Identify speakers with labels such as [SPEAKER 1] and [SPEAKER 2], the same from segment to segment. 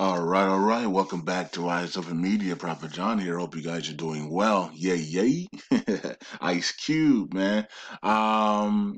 [SPEAKER 1] All right. Welcome back to Rise Up in Media. Prophet John here. Hope you guys are doing well. Yay, yay. Ice Cube, man. Um,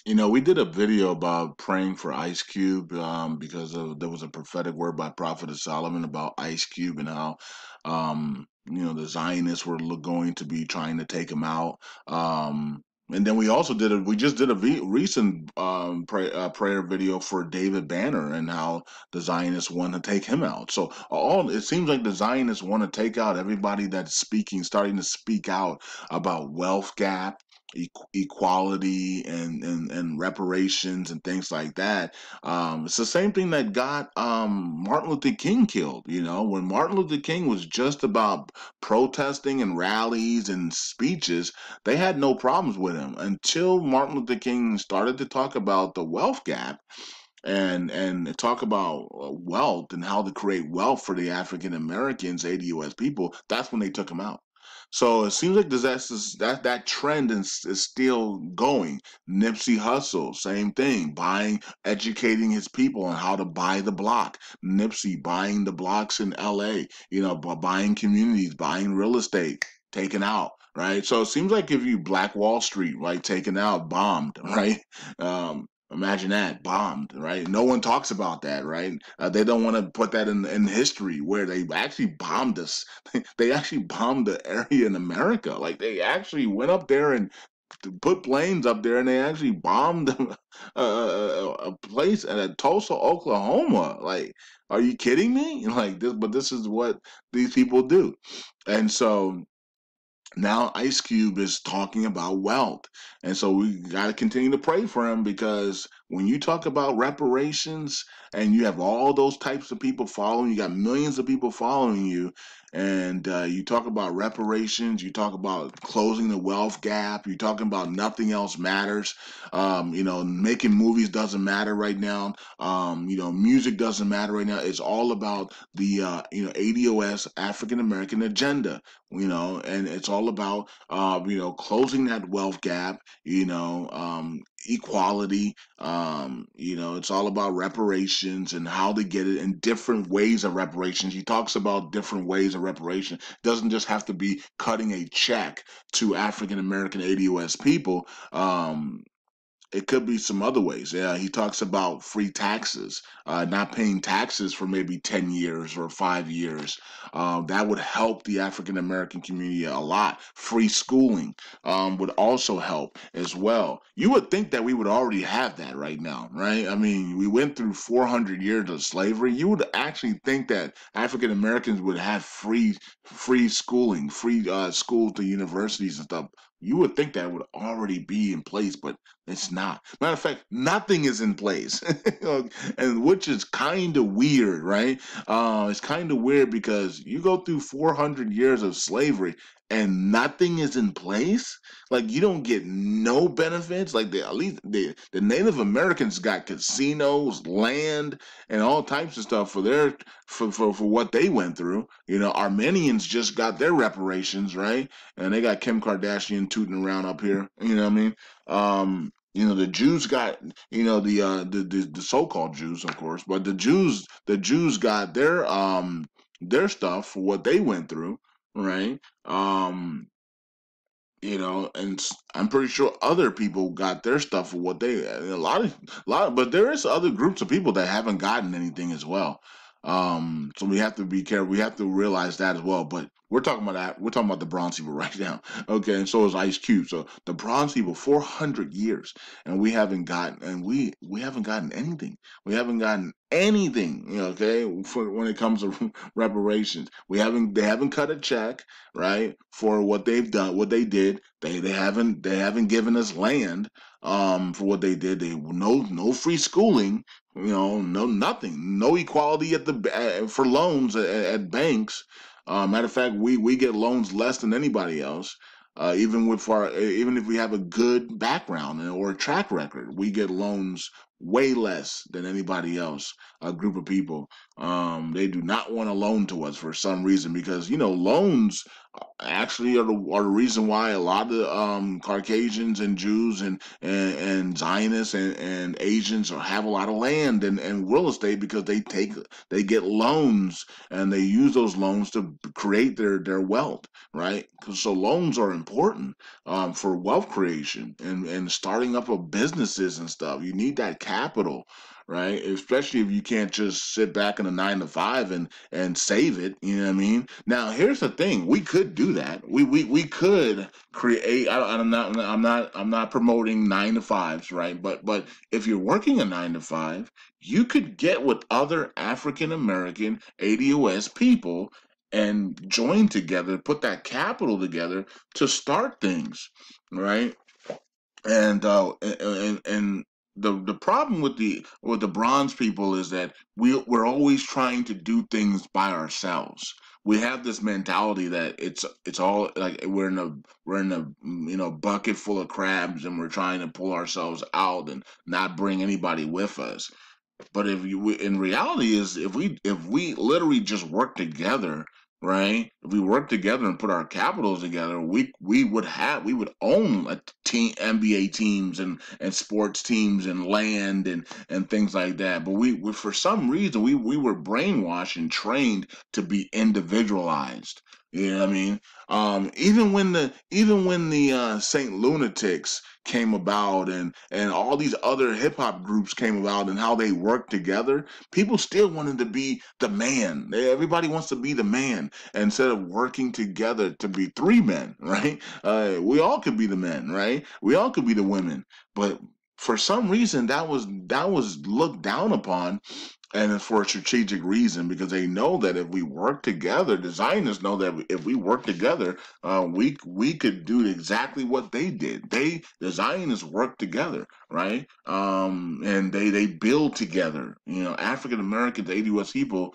[SPEAKER 1] we did a video about praying for Ice Cube because there was a prophetic word by Prophet Solomon about Ice Cube and how, the Zionists were going to be trying to take him out. And then we just did a recent prayer video for David Banner and how the Zionists want to take him out. So it seems like the Zionists want to take out everybody that's starting to speak out about wealth gap, equality, and reparations and things like that. It's the same thing that got Martin Luther King killed. When Martin Luther King was just about protesting and rallies and speeches, they had no problems with him until Martin Luther King started to talk about the wealth gap and talk about wealth and how to create wealth for the African Americans, ADOS people. That's when they took him out. So it seems like that trend is still going. Nipsey Hussle, same thing, educating his people on how to buy the block. Nipsey buying the blocks in LA, buying communities, buying real estate, taken out. Right. So it seems like if you Black Wall Street, right, taken out, bombed, right? Imagine that, bombed, right? No one talks about that, right? They don't want to put that in history where they actually bombed us. They actually bombed the area in America. Like they actually went up there and put planes up there, and they actually bombed a place at Tulsa, Oklahoma. Like, are you kidding me? Like this, but this is what these people do, and so now Ice Cube is talking about wealth. And so we got to continue to pray for him, because when you talk about reparations and you have all those types of people following, you got millions of people following you, and you talk about reparations, you talk about closing the wealth gap, you're talking about nothing else matters. Making movies doesn't matter right now. Music doesn't matter right now. It's all about the, ADOS, African American agenda, and it's all about, closing that wealth gap, equality, it's all about reparations and how to get it in different ways of reparations. He talks about different ways of reparation. It doesn't just have to be cutting a check to African American ADOS people. It could be some other ways. Yeah, he talks about free taxes, not paying taxes for maybe 10 years or 5 years. That would help the African American community a lot. Free schooling would also help as well. You would think that we would already have that right now, right? I mean, we went through 400 years of slavery. You would actually think that African Americans would have free schooling, free school to universities and stuff. You would think that would already be in place, but it's not. Matter of fact, nothing is in place, and which is kind of weird, right? It's kind of weird because you go through 400 years of slavery and nothing is in place. Like you don't get no benefits. Like at least the Native Americans got casinos, land, and all types of stuff for what they went through. Armenians just got their reparations, right? And they got Kim Kardashian tooting around up here. You know what I mean? The Jews got, the so-called Jews, of course, but the Jews got their stuff for what they went through, right? I'm pretty sure other people got their stuff for what they but there is other groups of people that haven't gotten anything as well. So we have to be careful. We have to realize that as well. But we're talking about that. We're talking about the bronze people right now. Okay, and so is Ice Cube. So the bronze people, 400 years, and we haven't gotten anything. We haven't gotten anything. Okay, for when it comes to reparations, they haven't cut a check, right, for what they've done, what they did. They haven't given us land for what they did. They no free schooling, no nothing, no equality for loans at banks. Matter of fact, we get loans less than anybody else. Even if we have a good background or a track record, we get loans way less than anybody else. A group of people, they do not want to loan to us for some reason, because loans actually are the reason why a lot of Caucasians and Jews and Zionists and Asians have a lot of land and real estate, because they get loans and they use those loans to create their wealth, right? So loans are important for wealth creation and starting up of businesses and stuff. You need that capital, right? Especially if you can't just sit back in a 9 to 5 and save it. You know what I mean? Now, here's the thing: we could do that. We could create. I'm not promoting 9 to 5s, right? But if you're working a 9 to 5, you could get with other African American ADOS people and join together, put that capital together to start things, right? And the problem with the bronze people is that we're always trying to do things by ourselves. We have this mentality that it's all like we're in a bucket full of crabs, and we're trying to pull ourselves out and not bring anybody with us. But in reality, is if we literally just work together, right? If we work together and put our capitals together, we would own a team, NBA teams and sports teams and land and things like that. But we for some reason we were brainwashed and trained to be individualized. You know what I mean? Even when the Saint Lunatics came about and all these other hip hop groups came about and how they worked together, people still wanted to be the man. Everybody wants to be the man instead of working together to be three men, right? We all could be the men, right? We all could be the women, but for some reason that was looked down upon, and it's for a strategic reason, because they know that if we work together, designers know that if we work together, we could do exactly what they did. Designers work together, right? And they build together. African Americans, ADOS people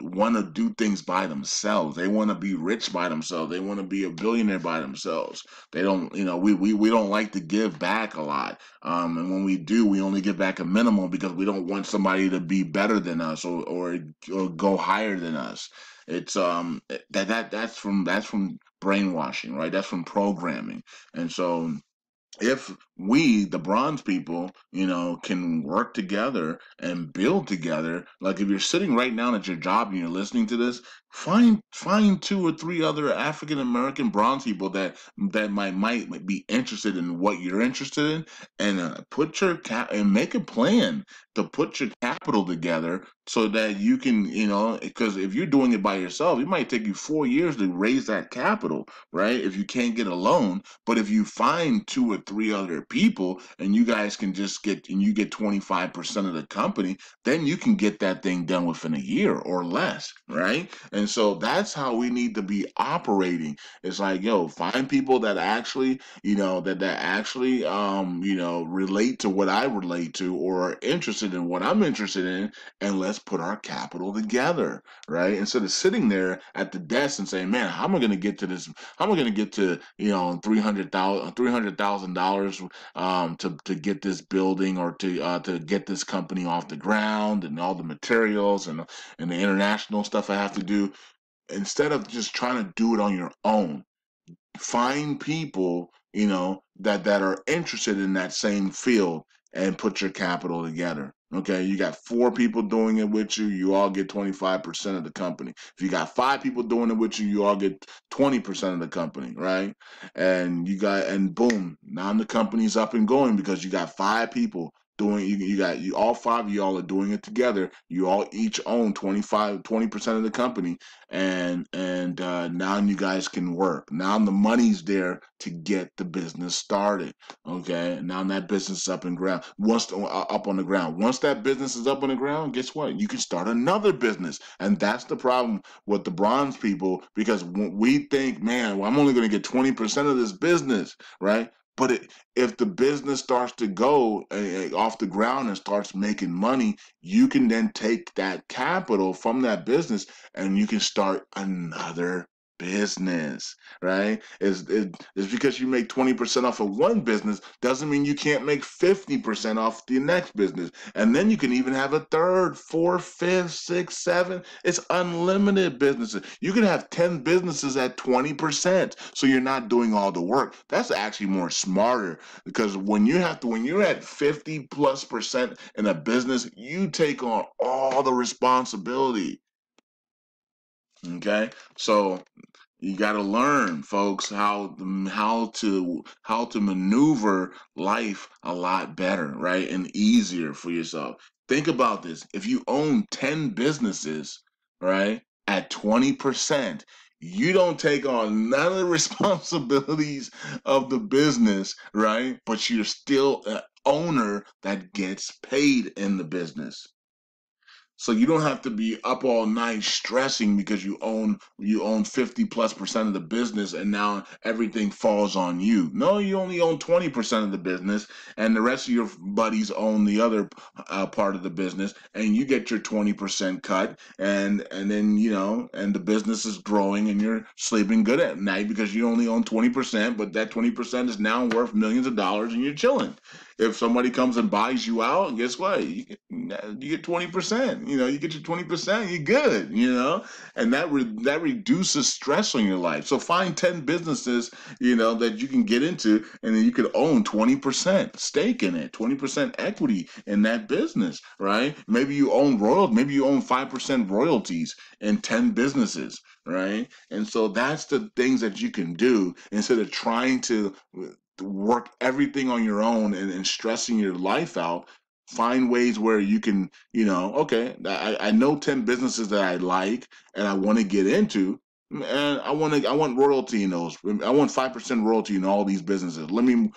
[SPEAKER 1] want to do things by themselves. They want to be rich by themselves. They want to be a billionaire by themselves. They don't, we don't like to give back a lot. And when we do, we only give back a minimum because we don't want somebody to be better than us or go higher than us. It's that's from brainwashing, right? That's from programming. And so if we, the bronze people, can work together and build together, like if you're sitting right now at your job and you're listening to this, find two or three other African American bronze people that might be interested in what you're interested in, and put your and make a plan to put your capital together so that you can, because if you're doing it by yourself, it might take you 4 years to raise that capital, right? If you can't get a loan. But if you find two or three other people and you guys can just you get 25% of the company, then you can get that thing done within a year or less, right? And so that's how we need to be operating. It's like, yo, find people that actually, that actually, relate to what I relate to or are interested in what I'm interested in, and let's put our capital together, right? Instead of sitting there at the desk and saying, man, how am I going to get to this? How am I going to get to $300,000 to get this building or to get this company off the ground and all the materials and the international stuff I have to do, instead of just trying to do it on your own. Find people that are interested in that same field and put your capital together. Okay, you got four people doing it with you, you all get 25% of the company. If you got five people doing it with you, you all get 20% of the company, right? And boom, now the company's up and going because you got five people doing. You all five of y'all are doing it together. You all each own 20% of the company, and now you guys can work. Now the money's there to get the business started. Okay, now that business is up and ground. Up on the ground. Once that business is up on the ground, guess what? You can start another business, and that's the problem with the bronze people, because we think, man, well, I'm only going to get 20% of this business, right? But if the business starts to go off the ground and starts making money, you can then take that capital from that business and you can start another business, right? It's because you make 20% off of one business doesn't mean you can't make 50% off the next business. And then you can even have a third, fourth, fifth, sixth, seventh. It's unlimited businesses. You can have 10 businesses at 20%. So you're not doing all the work. That's actually more smarter because when you're at 50+% in a business, you take on all the responsibility. Okay. So you got to learn, folks, how to maneuver life a lot better, right? And easier for yourself. Think about this. If you own 10 businesses, right, at 20%, you don't take on none of the responsibilities of the business, right? But you're still an owner that gets paid in the business. So you don't have to be up all night stressing because you own 50+% of the business and now everything falls on you. No, you only own 20% of the business and the rest of your buddies own the other part of the business and you get your 20% cut and then and the business is growing and you're sleeping good at night because you only own 20%, but that 20% is now worth millions of dollars and you're chilling. If somebody comes and buys you out, guess what? You get 20%. You get your 20%. You're good. And that reduces stress on your life. So find 10 businesses that you can get into, and then you could own 20% stake in it, 20% equity in that business, right? Maybe you own 5% royalties in 10 businesses, right? And so that's the things that you can do instead of trying to work everything on your own and stressing your life out. Find ways where you can, okay, I know 10 businesses that I like and I want to get into, and I want royalty in those. I want 5% royalty in all these businesses. Let me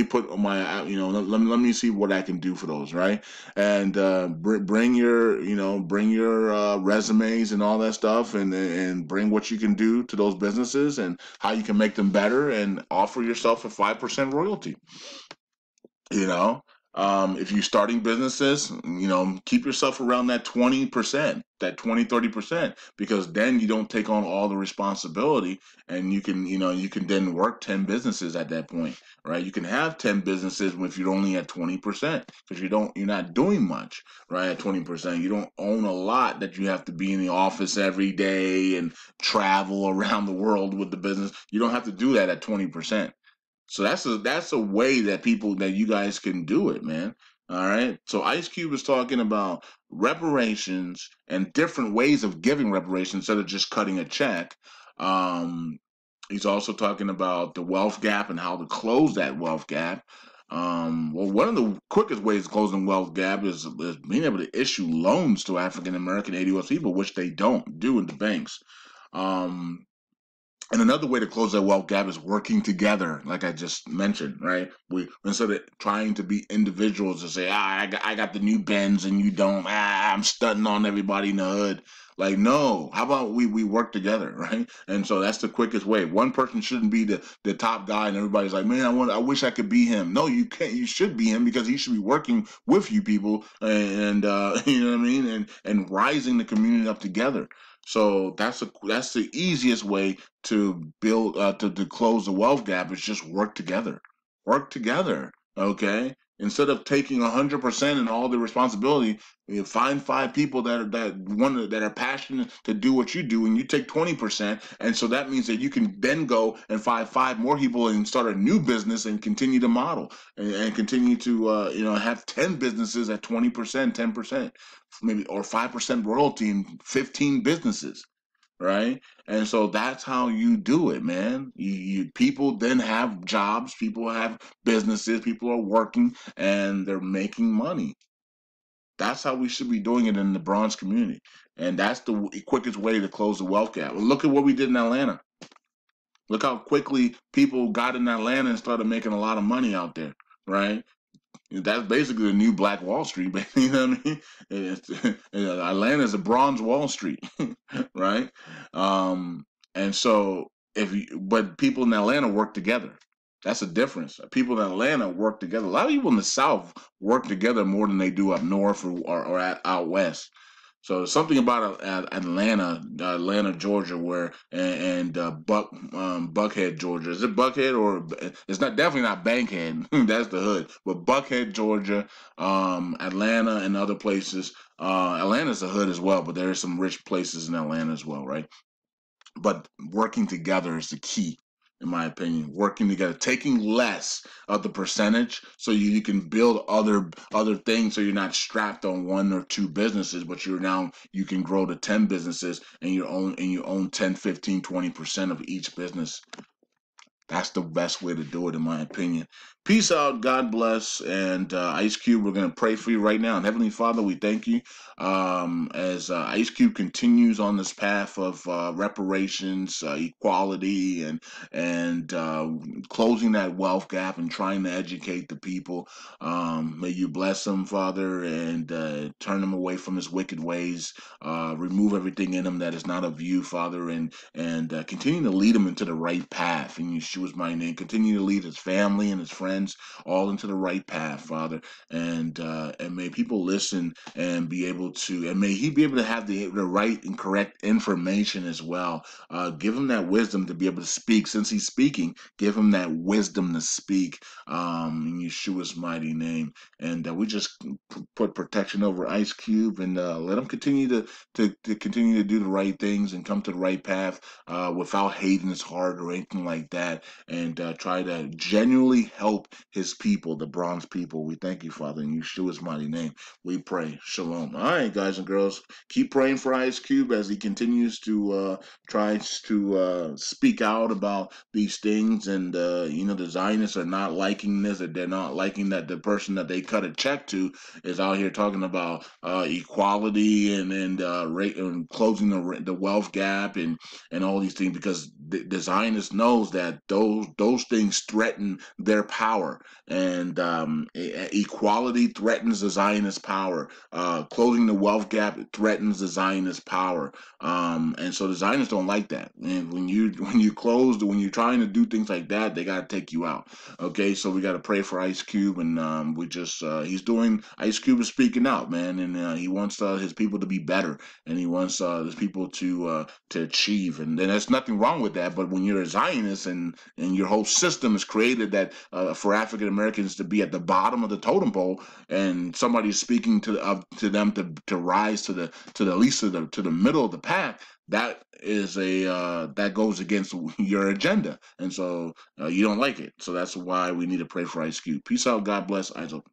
[SPEAKER 1] put my, let me see what I can do for those, right? And bring your, resumes and all that stuff, and bring what you can do to those businesses and how you can make them better, and offer yourself a 5% royalty. you know if you're starting businesses, keep yourself around that 20%, that 20-30%, because then you don't take on all the responsibility, and you can then work 10 businesses at that point, right? You can have 10 businesses if you're only at 20%, because you're not doing much, right? At 20%, you don't own a lot that you have to be in the office every day and travel around the world with the business. You don't have to do that at 20%. So that's a way that you guys can do it, man. All right. So Ice Cube is talking about reparations and different ways of giving reparations instead of just cutting a check. Um, he's also talking about the wealth gap and how to close that wealth gap. Well, one of the quickest ways to close the wealth gap is being able to issue loans to African American ADOS people, which they don't do in the banks. Um, and another way to close that wealth gap is working together, like I just mentioned, right? We Instead of trying to be individuals to say, I got the new Benz and you don't, I'm stunting on everybody in the hood. Like, no, how about we work together, right? And so that's the quickest way. One person shouldn't be the top guy and everybody's like, man, I wish I could be him. No, you can't. You should be him because he should be working with you people, and you know what I mean, and rising the community up together. So that's the easiest way to build to close the wealth gap, is just work together. Okay, instead of taking 100% and all the responsibility, you find five people that are passionate to do what you do, and you take 20%. And so that means that you can then go and find five more people and start a new business and continue to model, and continue to have 10 businesses at 20%, 10%, maybe, or 5% royalty in 15 businesses, right? And so that's how you do it, man. People then have jobs, people have businesses, people are working and they're making money. That's how we should be doing it in the bronze community. And that's the quickest way to close the wealth gap. Look at what we did in Atlanta. Look how quickly people got in Atlanta and started making a lot of money out there, right? That's basically the new Black Wall Street, baby. You know what I mean? Atlanta is a bronze Wall Street, right? And so but people in Atlanta work together. That's the difference. People in Atlanta work together. A lot of people in the South work together more than they do up north, or out west. So something about Atlanta, Georgia, where and Buckhead, Georgia. Is it Buckhead or it's not definitely not Bankhead? That's the hood. But Buckhead, Georgia, Atlanta, and other places. Atlanta's a hood as well, but there are some rich places in Atlanta as well, right? But working together is the key, in my opinion. Working together, taking less of the percentage, so you can build other things, so you're not strapped on one or two businesses, but you can grow to 10 businesses, and you own 10, 15, 20% of each business. That's the best way to do it, in my opinion. Peace out. God bless. And Ice Cube, we're going to pray for you right now. And Heavenly Father, we thank you as Ice Cube continues on this path of reparations, equality, and closing that wealth gap and trying to educate the people. May you bless him, Father, and turn him away from his wicked ways. Remove everything in him that is not of you, Father, and continue to lead him into the right path in Yeshua's mighty name. Continue to lead his family and his friends all into the right path, Father. And may people listen and be able to, and may he be able to have the right and correct information as well. Give him that wisdom to be able to speak. Since he's speaking, give him that wisdom to speak in Yeshua's mighty name. And we just put protection over Ice Cube and let him continue to continue to do the right things and come to the right path without hating his heart or anything like that, and try to genuinely help his people, the bronze people. We thank you, Father, in Yeshua's mighty name. We pray. Shalom. All right, guys and girls, keep praying for Ice Cube as he continues to tries to speak out about these things, and the Zionists are not liking this, or they're not liking that the person that they cut a check to is out here talking about equality and closing the wealth gap and all these things, because the Zionist knows that those things threaten their power, and equality threatens the Zionist power. Closing the wealth gap threatens the Zionist power, and so the Zionists don't like that. And when you're trying to do things like that, they got to take you out. Okay, so we got to pray for Ice Cube, and we just Ice Cube is speaking out, man, and he wants his people to be better, and he wants his people to achieve, and then there's nothing wrong with that. But when you're a Zionist and your whole system is created that for African Americans to be at the bottom of the totem pole, and somebody's speaking to them to rise to the least to the middle of the pack, that is that goes against your agenda, and so you don't like it. So that's why we need to pray for Ice Cube. Peace out. God bless. Eyes open.